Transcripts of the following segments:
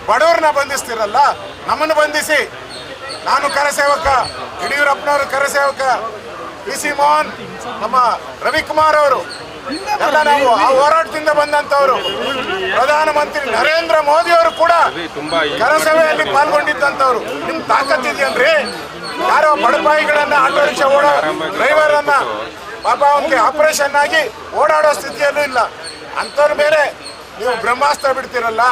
ಬಡವ್ರನ್ನ ಬಂಧಿಸ್ತಿರಲ್ಲ, ನಮ್ಮನ್ನು ಬಂಧಿಸಿ. ನಾನು ಕರಸೇವಕ, ಯಡಿಯೂರಪ್ಪನವರು ಕರಸೇವಕ, ಪಿ ಸಿ ಮೋಹನ್, ನಮ್ಮ ರವಿಕುಮಾರ್ ಅವರು ಎಲ್ಲ ನಾವು ಆ ಹೋರಾಟದಿಂದ ಬಂದಂತವರು. ಪ್ರಧಾನಮಂತ್ರಿ ನರೇಂದ್ರ ಮೋದಿ ಅವರು ಕೂಡ ಕರಸೇವೆಯಲ್ಲಿ ಪಾಲ್ಗೊಂಡಿದ್ದಂತವ್ರು. ನಿಮ್ ತಾಕತ್ತಿದ್ಯನ್ರಿ? ಯಾರೋ ಬಡಪಾಯಿಗಳನ್ನ ಆಟೋ ರಿಕ್ಷಾ ಓಡೋ ಡ್ರೈವರ್ ಅನ್ನ ಪಾಪ ಅವನಿಗೆ ಆಪರೇಷನ್ ಆಗಿ ಓಡಾಡೋ ಸ್ಥಿತಿಯಲ್ಲೂ ಇಲ್ಲ ಅಂತವ್ರ ಮೇಲೆ ನೀವು ಬ್ರಹ್ಮಾಸ್ತ್ರ ಬಿಡ್ತೀರಲ್ಲ,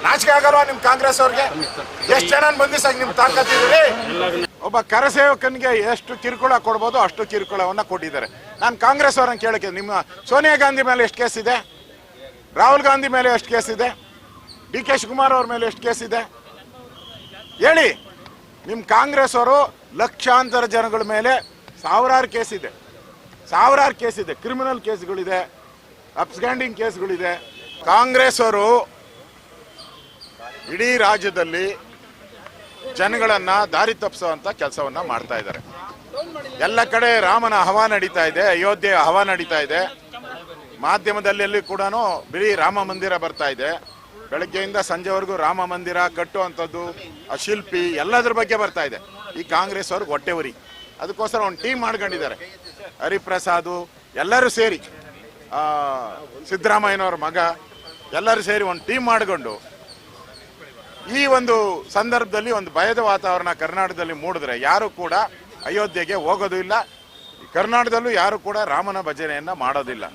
ನಾಚಿಕೆ ಆಗಲ್ವಾ ನಿಮ್ ಕಾಂಗ್ರೆಸ್ ಅವ್ರಿಗೆ? ಎಷ್ಟು ಜನ ಬಂಧಿಸಾಗ ನಿಮ್ ತಾಕತ್ತಿದ್ರಿ? ಒಬ್ಬ ಕರಸೇವಕನಿಗೆ ಎಷ್ಟು ಕಿರುಕುಳ ಕೊಡ್ಬೋದು ಅಷ್ಟು ಕಿರುಕುಳವನ್ನ ಕೊಟ್ಟಿದ್ದಾರೆ. ನಾನು ಕಾಂಗ್ರೆಸ್ ಅವ್ರನ್ನ ಕೇಳಕ್ಕೆ, ನಿಮ್ಮ ಸೋನಿಯಾ ಗಾಂಧಿ ಮೇಲೆ ಎಷ್ಟು ಕೇಸ್ ಇದೆ? ರಾಹುಲ್ ಗಾಂಧಿ ಮೇಲೆ ಎಷ್ಟು ಕೇಸ್ ಇದೆ? ಡಿ ಕೆ ಶಿವಕುಮಾರ್ ಅವ್ರ ಮೇಲೆ ಎಷ್ಟು ಕೇಸ್ ಇದೆ ಹೇಳಿ? ನಿಮ್ಮ ಕಾಂಗ್ರೆಸ್ ಅವರು ಲಕ್ಷಾಂತರ ಜನಗಳ ಮೇಲೆ ಸಾವಿರಾರು ಕೇಸ್ ಇದೆ, ಕ್ರಿಮಿನಲ್ ಕೇಸ್ಗಳಿದೆ, ಅಬ್ಸ್ಕ್ಯಾಂಡಿಂಗ್ ಕೇಸ್ಗಳಿದೆ. ಕಾಂಗ್ರೆಸ್ ಅವರು ಇಡೀ ರಾಜ್ಯದಲ್ಲಿ ಜನಗಳನ್ನ ದಾರಿ ತಪ್ಪಿಸುವಂತ ಕೆಲಸವನ್ನ ಮಾಡ್ತಾ ಇದ್ದಾರೆ. ಎಲ್ಲ ಕಡೆ ರಾಮನ ಹವಾ ನಡೀತಾ ಇದೆ, ಅಯೋಧ್ಯೆ ಹವಾ ನಡೀತಾ ಇದೆ. ಮಾಧ್ಯಮದಲ್ಲಿ ಕೂಡ ಬಿಡಿ ರಾಮ ಮಂದಿರ ಬರ್ತಾ ಇದೆ. ಬೆಳಗ್ಗೆಯಿಂದ ಸಂಜೆವರೆಗೂ ರಾಮ ಮಂದಿರ ಕಟ್ಟುವಂಥದ್ದು, ಆ ಶಿಲ್ಪಿ ಎಲ್ಲದ್ರ ಬಗ್ಗೆ ಬರ್ತಾ ಇದೆ. ಈ ಕಾಂಗ್ರೆಸ್ ಅವ್ರಿಗೆ ಹೊಟ್ಟೆ ಉರಿ. ಅದಕ್ಕೋಸ್ಕರ ಒಂದು ಟೀಮ್ ಮಾಡ್ಕೊಂಡಿದ್ದಾರೆ. ಹರಿಪ್ರಸಾದ್ ಎಲ್ಲರೂ ಸೇರಿ, ಸಿದ್ದರಾಮಯ್ಯನವ್ರ ಮಗ ಎಲ್ಲರೂ ಸೇರಿ ಒಂದು ಟೀಮ್ ಮಾಡಿಕೊಂಡು ಈ ಒಂದು ಸಂದರ್ಭದಲ್ಲಿ ಒಂದು ಭಯದ ವಾತಾವರಣ ಕರ್ನಾಟಕದಲ್ಲಿ ಮೂಡಿದ್ರೆ ಯಾರು ಕೂಡ ಅಯೋಧ್ಯೆಗೆ ಹೋಗೋದು ಇಲ್ಲ. ಕರ್ನಾಟಕದಲ್ಲೂ ಯಾರು ಕೂಡ ರಾಮನ ಭಜನೆಯನ್ನ ಮಾಡೋದಿಲ್ಲ.